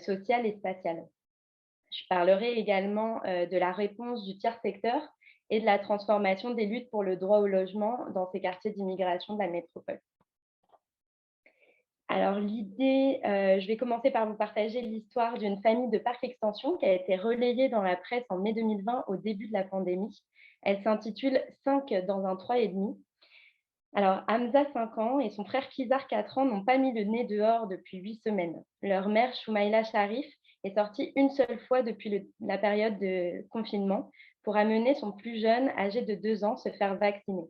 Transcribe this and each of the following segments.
sociale et spatiale. Je parlerai également de la réponse du tiers secteur et de la transformation des luttes pour le droit au logement dans ces quartiers d'immigration de la métropole. Alors l'idée, je vais commencer par vous partager l'histoire d'une famille de Parc Extension qui a été relayée dans la presse en mai 2020 au début de la pandémie. Elle s'intitule «5 dans un 3,5». Alors Hamza, 5 ans, et son frère Kizar, 4 ans, n'ont pas mis le nez dehors depuis 8 semaines. Leur mère, Choumaïla Sharif, est sortie une seule fois depuis la période de confinement pour amener son plus jeune, âgé de 2 ans, se faire vacciner.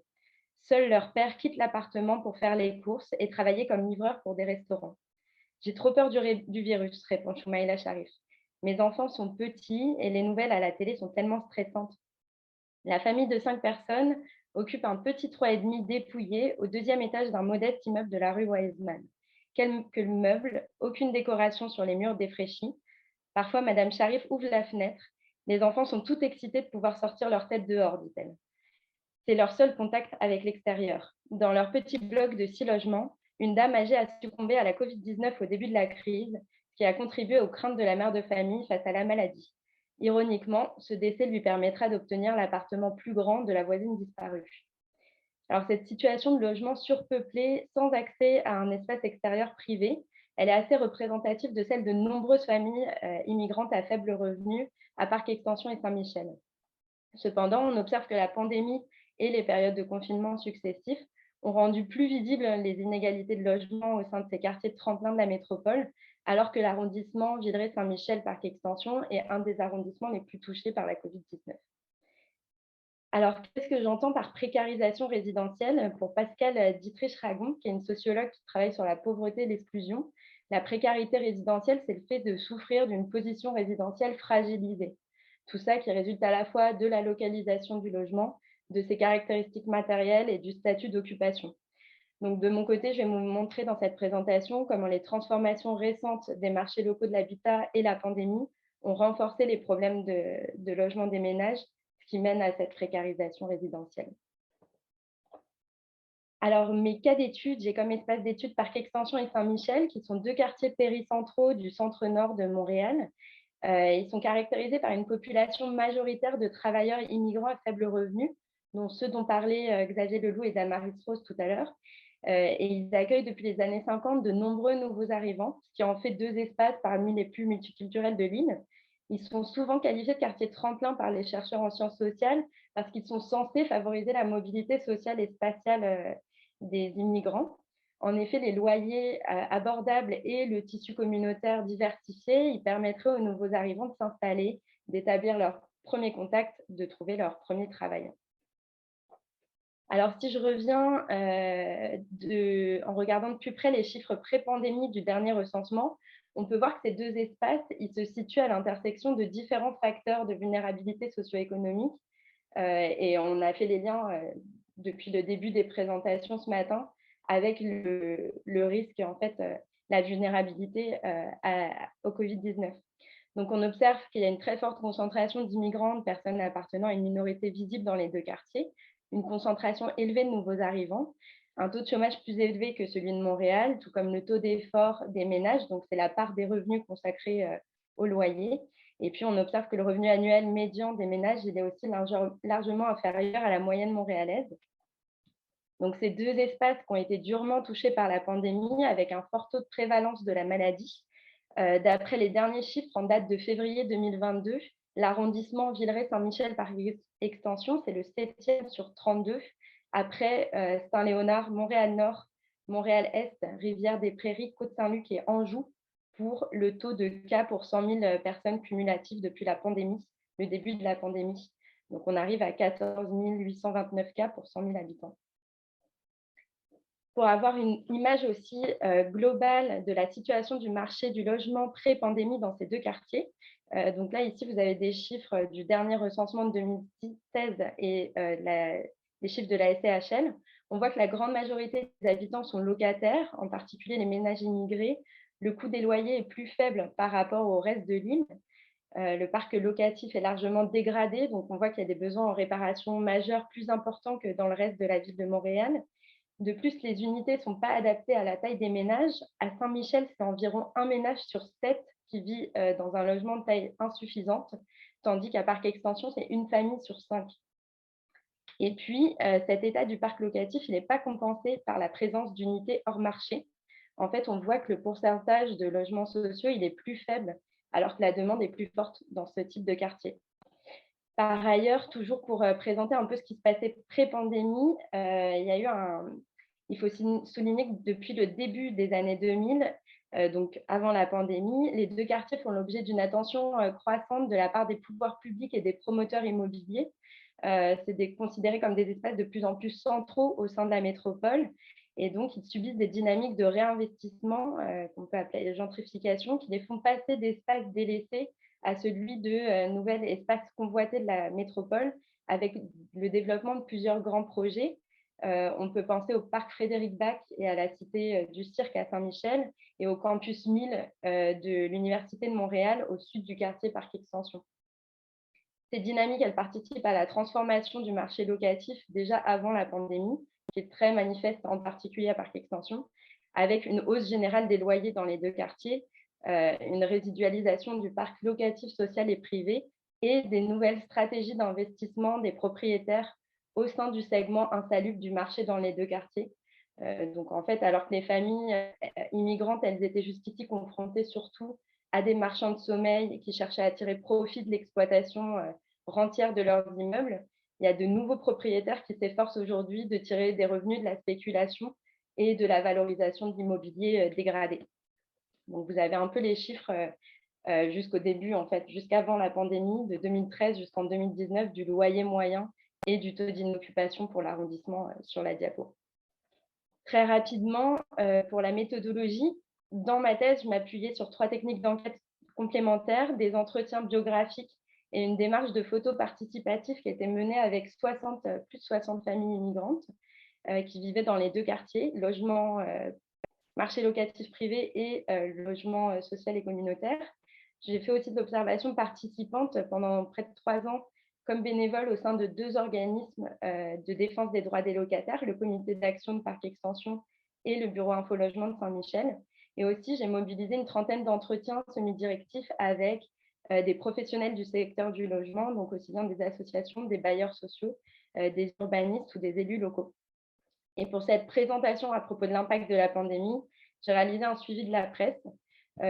Seul leur père quitte l'appartement pour faire les courses et travailler comme livreur pour des restaurants. J'ai trop peur du virus, répond Choumaïla Sharif. Mes enfants sont petits et les nouvelles à la télé sont tellement stressantes. La famille de 5 personnes occupe un petit 3,5 dépouillé au deuxième étage d'un modeste immeuble de la rue Wiseman. Quelques meubles, aucune décoration sur les murs défraîchis. Parfois, Madame Sharif ouvre la fenêtre. Les enfants sont tout excités de pouvoir sortir leur tête dehors, dit-elle. C'est leur seul contact avec l'extérieur. Dans leur petit bloc de 6 logements, une dame âgée a succombé à la Covid-19 au début de la crise, ce qui a contribué aux craintes de la mère de famille face à la maladie. Ironiquement, ce décès lui permettra d'obtenir l'appartement plus grand de la voisine disparue. Alors, cette situation de logement surpeuplé, sans accès à un espace extérieur privé, elle est assez représentative de celle de nombreuses familles immigrantes à faible revenu à Parc Extension et Saint-Michel. Cependant, on observe que la pandémie et les périodes de confinement successifs ont rendu plus visibles les inégalités de logement au sein de ces quartiers de tremplin de la métropole, alors que l'arrondissement Villeray-Saint-Michel Parc Extension est un des arrondissements les plus touchés par la Covid-19. Alors, qu'est-ce que j'entends par précarisation résidentielle? Pour Pascal Dietrich-Ragon, qui est une sociologue qui travaille sur la pauvreté et l'exclusion, la précarité résidentielle, c'est le fait de souffrir d'une position résidentielle fragilisée. Tout ça qui résulte à la fois de la localisation du logement, de ses caractéristiques matérielles et du statut d'occupation. Donc, de mon côté, je vais vous montrer dans cette présentation comment les transformations récentes des marchés locaux de l'habitat et la pandémie ont renforcé les problèmes de logement des ménages, ce qui mène à cette précarisation résidentielle. Alors, mes cas d'études, j'ai comme espace d'études Parc Extension et Saint-Michel, qui sont deux quartiers péricentraux du centre-nord de Montréal. Ils sont caractérisés par une population majoritaire de travailleurs immigrants à faible revenu, dont ceux dont parlaient Xavier Leloup et Damaris Rose tout à l'heure. Et ils accueillent depuis les années 50 de nombreux nouveaux arrivants, ce qui en fait deux espaces parmi les plus multiculturels de l'île. Ils sont souvent qualifiés de quartiers tremplin par les chercheurs en sciences sociales parce qu'ils sont censés favoriser la mobilité sociale et spatiale des immigrants. En effet, les loyers abordables et le tissu communautaire diversifié, ils permettraient aux nouveaux arrivants de s'installer, d'établir leur premier contact, de trouver leur premier travail. Alors, si je reviens en regardant de plus près les chiffres pré-pandémie du dernier recensement, on peut voir que ces deux espaces, ils se situent à l'intersection de différents facteurs de vulnérabilité socio-économique. Et on a fait les liens depuis le début des présentations ce matin avec le risque, en fait, la vulnérabilité au Covid-19. Donc, on observe qu'il y a une très forte concentration d'immigrants, de personnes appartenant à une minorité visible dans les deux quartiers, une concentration élevée de nouveaux arrivants, un taux de chômage plus élevé que celui de Montréal, tout comme le taux d'effort des ménages, donc c'est la part des revenus consacrés au loyer. Et puis, on observe que le revenu annuel médian des ménages, il est aussi largement inférieur à la moyenne montréalaise. Donc, ces deux espaces qui ont été durement touchés par la pandémie, avec un fort taux de prévalence de la maladie. D'après les derniers chiffres en date de février 2022, l'arrondissement Villeray-Saint-Michel par extension, c'est le 7e sur 32, après Saint-Léonard, Montréal-Nord, Montréal-Est, Rivière-des-Prairies, Côte-Saint-Luc et Anjou, pour le taux de cas pour 100 000 personnes cumulatives depuis la pandémie, le début de la pandémie. Donc, on arrive à 14 829 cas pour 100 000 habitants. Pour avoir une image aussi globale de la situation du marché du logement pré-pandémie dans ces deux quartiers. Donc là, ici, vous avez des chiffres du dernier recensement de 2016 et les chiffres de la SCHL. On voit que la grande majorité des habitants sont locataires, en particulier les ménages immigrés. Le coût des loyers est plus faible par rapport au reste de l'île. Le parc locatif est largement dégradé, donc on voit qu'il y a des besoins en réparation majeure plus importants que dans le reste de la ville de Montréal. De plus, les unités ne sont pas adaptées à la taille des ménages. À Saint-Michel, c'est environ un ménage sur 7 qui vit dans un logement de taille insuffisante, tandis qu'à Parc Extension, c'est une famille sur 5. Et puis, cet état du parc locatif, il n'est pas compensé par la présence d'unités hors marché. En fait, on voit que le pourcentage de logements sociaux, il est plus faible, alors que la demande est plus forte dans ce type de quartier. Par ailleurs, toujours pour présenter un peu ce qui se passait pré-pandémie, il faut souligner que depuis le début des années 2000, donc avant la pandémie, les deux quartiers font l'objet d'une attention croissante de la part des pouvoirs publics et des promoteurs immobiliers. C'est considéré comme des espaces de plus en plus centraux au sein de la métropole. Et donc, ils subissent des dynamiques de réinvestissement qu'on peut appeler gentrification, qui les font passer d'espaces délaissés à celui de nouvel espace convoité de la métropole, avec le développement de plusieurs grands projets. On peut penser au parc Frédéric Bac et à la cité du Cirque à Saint-Michel et au campus 1000 de l'Université de Montréal au sud du quartier Parc Extension. Ces dynamiques, elles participent à la transformation du marché locatif déjà avant la pandémie, qui est très manifeste en particulier à Parc Extension, avec une hausse générale des loyers dans les deux quartiers, une résidualisation du parc locatif social et privé et des nouvelles stratégies d'investissement des propriétaires au sein du segment insalubre du marché dans les deux quartiers. Donc en fait, alors que les familles immigrantes, elles étaient jusqu'ici confrontées surtout à des marchands de sommeil qui cherchaient à tirer profit de l'exploitation rentière de leurs immeubles, il y a de nouveaux propriétaires qui s'efforcent aujourd'hui de tirer des revenus de la spéculation et de la valorisation de l'immobilier dégradé. Donc, vous avez un peu les chiffres jusqu'au début, en fait, jusqu'avant la pandémie, de 2013 jusqu'en 2019, du loyer moyen et du taux d'inoccupation pour l'arrondissement sur la diapo. Très rapidement, pour la méthodologie, dans ma thèse, je m'appuyais sur 3 techniques d'enquête complémentaires, des entretiens biographiques et une démarche de photo participative qui était menée avec plus de 60 familles immigrantes qui vivaient dans les deux quartiers, logement, marché locatif privé et logement social et communautaire. J'ai fait aussi de l'observation participante pendant près de 3 ans comme bénévole au sein de 2 organismes de défense des droits des locataires, le comité d'action de Parc Extension et le bureau Info-Logement de Saint-Michel. Et aussi, j'ai mobilisé une trentaine d'entretiens semi-directifs avec des professionnels du secteur du logement, donc aussi bien des associations, des bailleurs sociaux, des urbanistes ou des élus locaux. Et pour cette présentation à propos de l'impact de la pandémie, j'ai réalisé un suivi de la presse.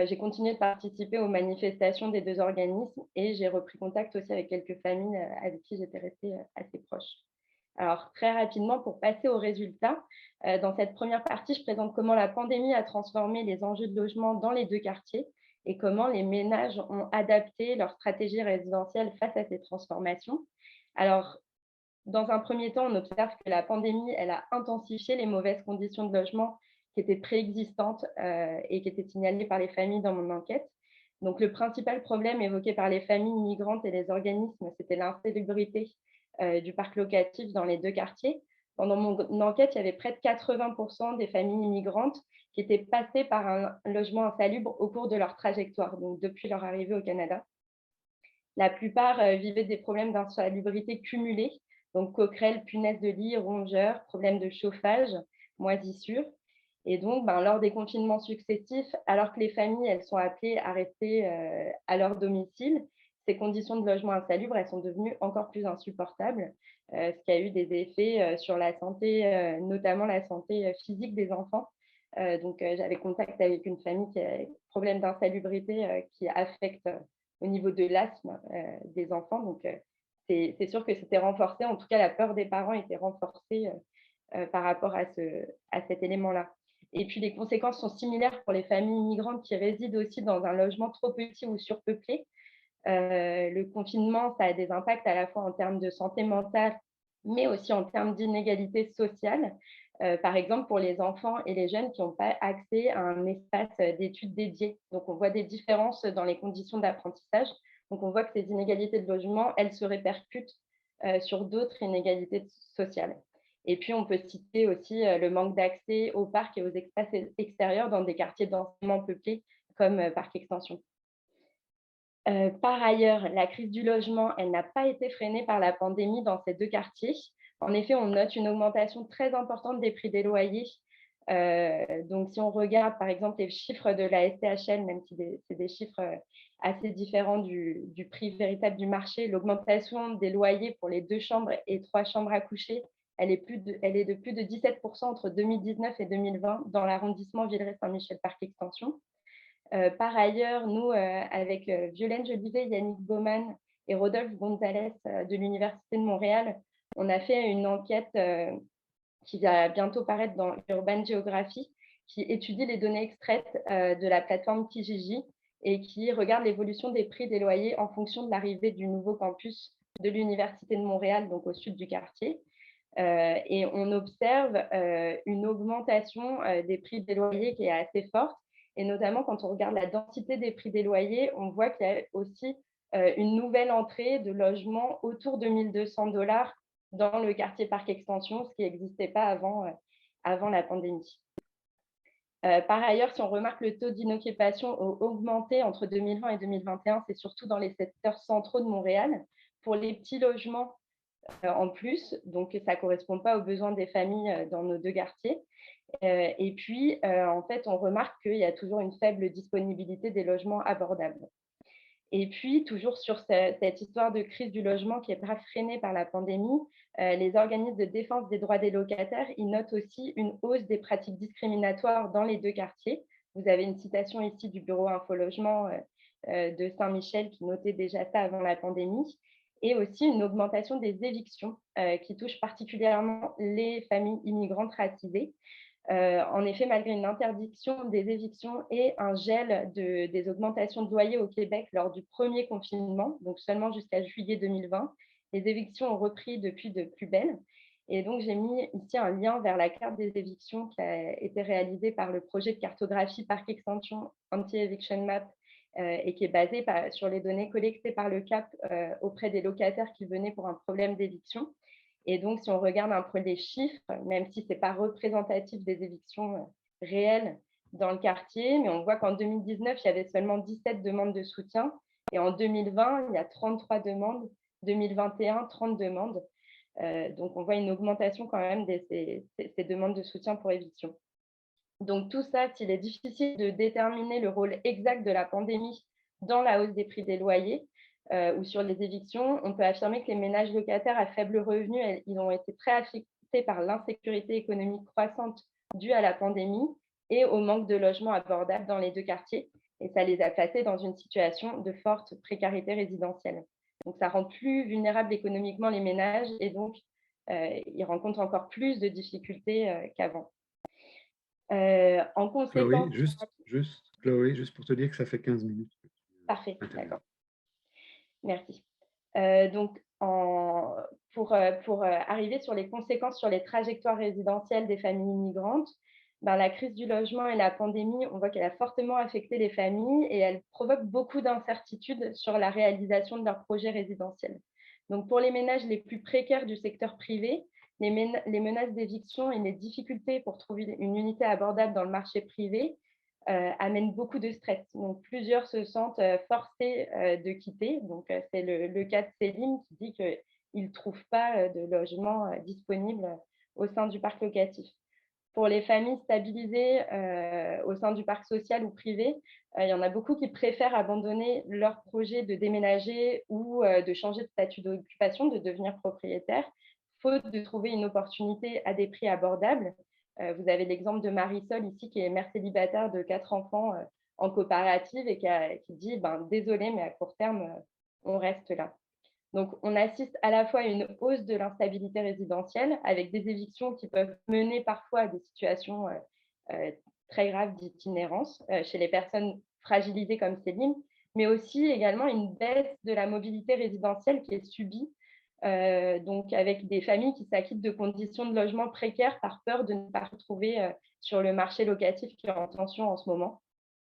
J'ai continué de participer aux manifestations des 2 organismes et j'ai repris contact aussi avec quelques familles avec qui j'étais restée assez proche. Alors, très rapidement, pour passer aux résultats, dans cette première partie, je présente comment la pandémie a transformé les enjeux de logement dans les 2 quartiers et comment les ménages ont adapté leur stratégie résidentielle face à ces transformations. Alors, dans un premier temps, on observe que la pandémie, elle a intensifié les mauvaises conditions de logement qui étaient préexistantes et qui étaient signalées par les familles dans mon enquête. Donc, le principal problème évoqué par les familles migrantes et les organismes, c'était l'insalubrité du parc locatif dans les 2 quartiers. Pendant mon enquête, il y avait près de 80% des familles immigrantes qui étaient passées par un logement insalubre au cours de leur trajectoire, donc depuis leur arrivée au Canada. La plupart vivaient des problèmes d'insalubrité cumulés, donc coquerelles, punaises de lit, rongeurs, problèmes de chauffage, moisissures. Et donc, lors des confinements successifs, alors que les familles elles sont appelées à rester à leur domicile, ces conditions de logement insalubres elles sont devenues encore plus insupportables, ce qui a eu des effets sur la santé, notamment la santé physique des enfants. J'avais contact avec une famille qui a des problèmes d'insalubrité qui affectent au niveau de l'asthme des enfants. Donc, c'est sûr que c'était renforcé. En tout cas, la peur des parents était renforcée par rapport à cet élément-là. Et puis, les conséquences sont similaires pour les familles immigrantes qui résident aussi dans un logement trop petit ou surpeuplé. Le confinement, ça a des impacts à la fois en termes de santé mentale, mais aussi en termes d'inégalité sociale. Par exemple, pour les enfants et les jeunes qui n'ont pas accès à un espace d'études dédié. Donc, on voit des différences dans les conditions d'apprentissage. Donc, on voit que ces inégalités de logement, elles se répercutent sur d'autres inégalités sociales. Et puis, on peut citer aussi le manque d'accès aux parcs et aux espaces extérieurs dans des quartiers densément peuplés comme Parc Extension. Par ailleurs, la crise du logement, elle n'a pas été freinée par la pandémie dans ces 2 quartiers. En effet, on note une augmentation très importante des prix des loyers Donc, si on regarde, par exemple, les chiffres de la SCHL, même si c'est des chiffres assez différents du prix véritable du marché, l'augmentation des loyers pour les 2 chambres et 3 chambres à coucher, elle est de plus de 17% entre 2019 et 2020 dans l'arrondissement Villeray-Saint-Michel-Parc Extension. Par ailleurs, nous, avec Violaine Jolivet, Yannick Baumann et Rodolphe Gonzalez de l'Université de Montréal, on a fait une enquête qui va bientôt paraître dans Urban Geography, qui étudie les données extraites de la plateforme Kijiji et qui regarde l'évolution des prix des loyers en fonction de l'arrivée du nouveau campus de l'Université de Montréal, donc au sud du quartier. Et on observe une augmentation des prix des loyers qui est assez forte. Et notamment, quand on regarde la densité des prix des loyers, on voit qu'il y a aussi une nouvelle entrée de logements autour de 1 200 $ dans le quartier Parc Extension, ce qui n'existait pas avant la pandémie. Par ailleurs, si on remarque le taux d'inoccupation a augmenté entre 2020 et 2021, c'est surtout dans les secteurs centraux de Montréal. Pour les petits logements en plus, donc ça ne correspond pas aux besoins des familles dans nos 2 quartiers. Et puis, en fait, on remarque qu'il y a toujours une faible disponibilité des logements abordables. Et puis, toujours sur cette histoire de crise du logement qui est pas freinée par la pandémie, les organismes de défense des droits des locataires, ils notent aussi une hausse des pratiques discriminatoires dans les 2 quartiers. Vous avez une citation ici du bureau Info-Logement de Saint-Michel qui notait déjà ça avant la pandémie, et aussi une augmentation des évictions qui touchent particulièrement les familles immigrantes racisées. En effet, malgré une interdiction des évictions et un gel des augmentations de loyers au Québec lors du premier confinement, donc seulement jusqu'à juillet 2020, les évictions ont repris depuis de plus belle. Et donc, j'ai mis ici un lien vers la carte des évictions qui a été réalisée par le projet de cartographie Parc Extension Anti-Eviction Map et qui est basé sur les données collectées par le CAP auprès des locataires qui venaient pour un problème d'éviction. Et donc, si on regarde un peu les chiffres, même si ce n'est pas représentatif des évictions réelles dans le quartier, mais on voit qu'en 2019, il y avait seulement 17 demandes de soutien. Et en 2020, il y a 33 demandes. 2021, 30 demandes. Donc, on voit une augmentation quand même de ces demandes de soutien pour éviction. Donc, tout ça, s'il est difficile de déterminer le rôle exact de la pandémie dans la hausse des prix des loyers, ou sur les évictions, on peut affirmer que les ménages locataires à faible revenu, ils ont été très affectés par l'insécurité économique croissante due à la pandémie et au manque de logements abordables dans les 2 quartiers. Et ça les a placés dans une situation de forte précarité résidentielle. Donc, ça rend plus vulnérables économiquement les ménages et donc, ils rencontrent encore plus de difficultés qu'avant. En Chloé, conséquence… Chloé, juste pour te dire que ça fait 15 minutes. Parfait, d'accord. Merci. Donc, pour arriver sur les conséquences sur les trajectoires résidentielles des familles immigrantes, la crise du logement et la pandémie, on voit qu'elle a fortement affecté les familles et elle provoque beaucoup d'incertitudes sur la réalisation de leurs projets résidentiels. Donc, pour les ménages les plus précaires du secteur privé, les menaces d'éviction et les difficultés pour trouver une unité abordable dans le marché privé amènent beaucoup de stress. Donc, plusieurs se sentent forcés de quitter. Donc, c'est le cas de Céline qui dit qu'il ne trouve pas de logement disponible au sein du parc locatif. Pour les familles stabilisées au sein du parc social ou privé, il y en a beaucoup qui préfèrent abandonner leur projet de déménager ou de changer de statut d'occupation, de devenir propriétaire, faute de trouver une opportunité à des prix abordables. Vous avez l'exemple de Marisol ici, qui est mère célibataire de 4 enfants en coopérative et qui dit désolé, mais à court terme, on reste là. Donc, on assiste à la fois à une hausse de l'instabilité résidentielle avec des évictions qui peuvent mener parfois à des situations très graves d'itinérance chez les personnes fragilisées comme Céline, mais aussi également une baisse de la mobilité résidentielle qui est subie, donc avec des familles qui s'acquittent de conditions de logement précaires par peur de ne pas retrouver sur le marché locatif qui est en tension en ce moment.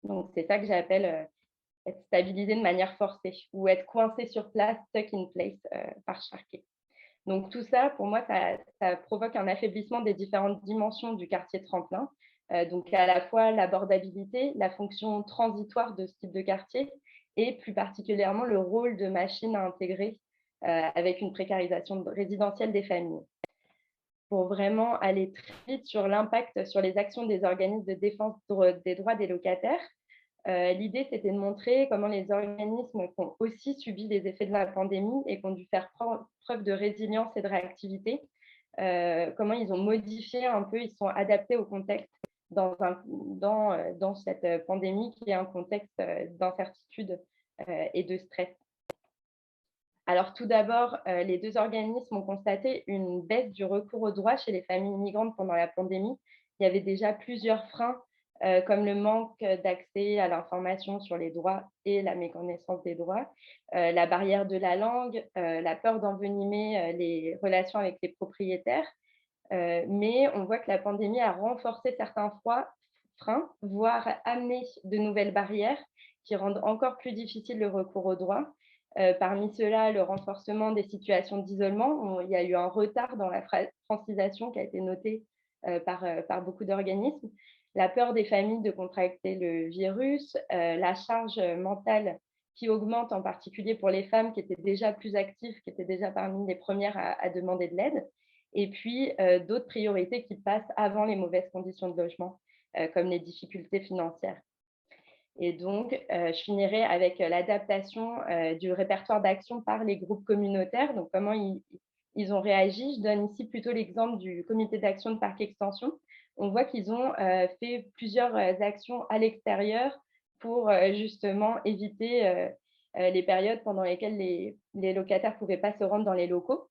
Donc, c'est ça que j'appelle être stabilisé de manière forcée ou être coincé sur place, stuck in place par Charquet. Donc tout ça, pour moi, ça provoque un affaiblissement des différentes dimensions du quartier tremplin. Donc à la fois l'abordabilité, la fonction transitoire de ce type de quartier et plus particulièrement le rôle de machine à intégrer avec une précarisation résidentielle des familles. pour vraiment aller très vite sur l'impact sur les actions des organismes de défense des droits des locataires. L'idée, c'était de montrer comment les organismes qui ont aussi subi les effets de la pandémie et qui ont dû faire preuve de résilience et de réactivité, comment ils ont modifié un peu, ils sont adaptés au contexte dans cette pandémie qui est un contexte d'incertitude et de stress. Alors tout d'abord, les 2 organismes ont constaté une baisse du recours aux droits chez les familles migrantes pendant la pandémie. Il y avait déjà plusieurs freins, comme le manque d'accès à l'information sur les droits et la méconnaissance des droits, la barrière de la langue, la peur d'envenimer, les relations avec les propriétaires. Mais on voit que la pandémie a renforcé certains freins, voire amené de nouvelles barrières qui rendent encore plus difficile le recours aux droits. Parmi ceux-là, le renforcement des situations d'isolement. Il y a eu un retard dans la francisation qui a été noté par beaucoup d'organismes. La peur des familles de contracter le virus, la charge mentale qui augmente en particulier pour les femmes qui étaient déjà plus actives, qui étaient déjà parmi les premières à demander de l'aide. Et puis, d'autres priorités qui passent avant les mauvaises conditions de logement, comme les difficultés financières. Et donc, je finirai avec l'adaptation du répertoire d'action par les groupes communautaires. Donc, comment ils ont réagi. Je donne ici plutôt l'exemple du comité d'action de Parc Extension. On voit qu'ils ont fait plusieurs actions à l'extérieur pour justement éviter les périodes pendant lesquelles les locataires ne pouvaient pas se rendre dans les locaux.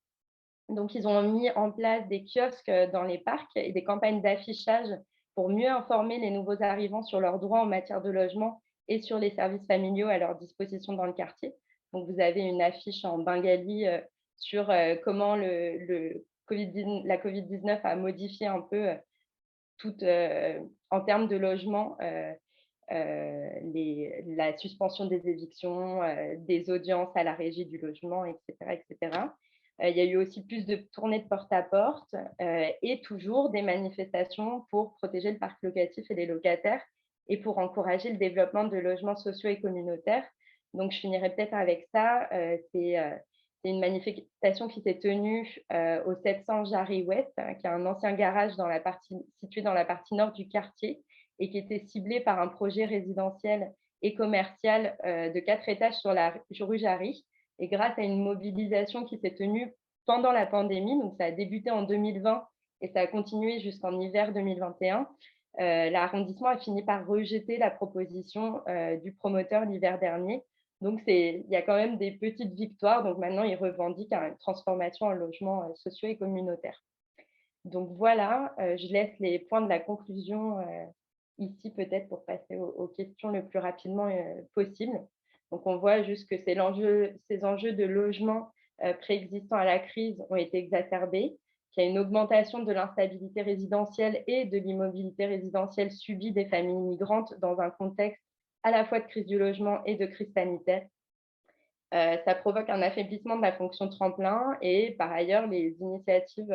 Donc, ils ont mis en place des kiosques dans les parcs et des campagnes d'affichage pour mieux informer les nouveaux arrivants sur leurs droits en matière de logement et sur les services familiaux à leur disposition dans le quartier. Donc, vous avez une affiche en bengali sur comment la Covid-19 a modifié un peu en termes de logement, la suspension des évictions, des audiences à la régie du logement, etc. etc. Il y a eu aussi plus de tournées de porte-à-porte et toujours des manifestations pour protéger le parc locatif et les locataires et pour encourager le développement de logements sociaux et communautaires. Donc, je finirai peut-être avec ça. C'est une manifestation qui s'est tenue au 700 Jarry West, qui est un ancien garage situé dans la partie nord du quartier et qui était ciblé par un projet résidentiel et commercial de 4 étages sur la rue Jarry. Et grâce à une mobilisation qui s'est tenue pendant la pandémie, donc ça a débuté en 2020 et ça a continué jusqu'en hiver 2021, l'arrondissement a fini par rejeter la proposition du promoteur l'hiver dernier. Donc, il y a quand même des petites victoires. Donc, maintenant, ils revendiquent une transformation en logements sociaux et communautaires. Donc, voilà, je laisse les points de la conclusion ici, peut-être pour passer aux questions le plus rapidement possible. Donc, on voit juste que ces enjeux de logement préexistants à la crise ont été exacerbés, qu'il y a une augmentation de l'instabilité résidentielle et de l'immobilité résidentielle subie des familles migrantes dans un contexte à la fois de crise du logement et de crise sanitaire. Ça provoque un affaiblissement de la fonction tremplin et par ailleurs, les initiatives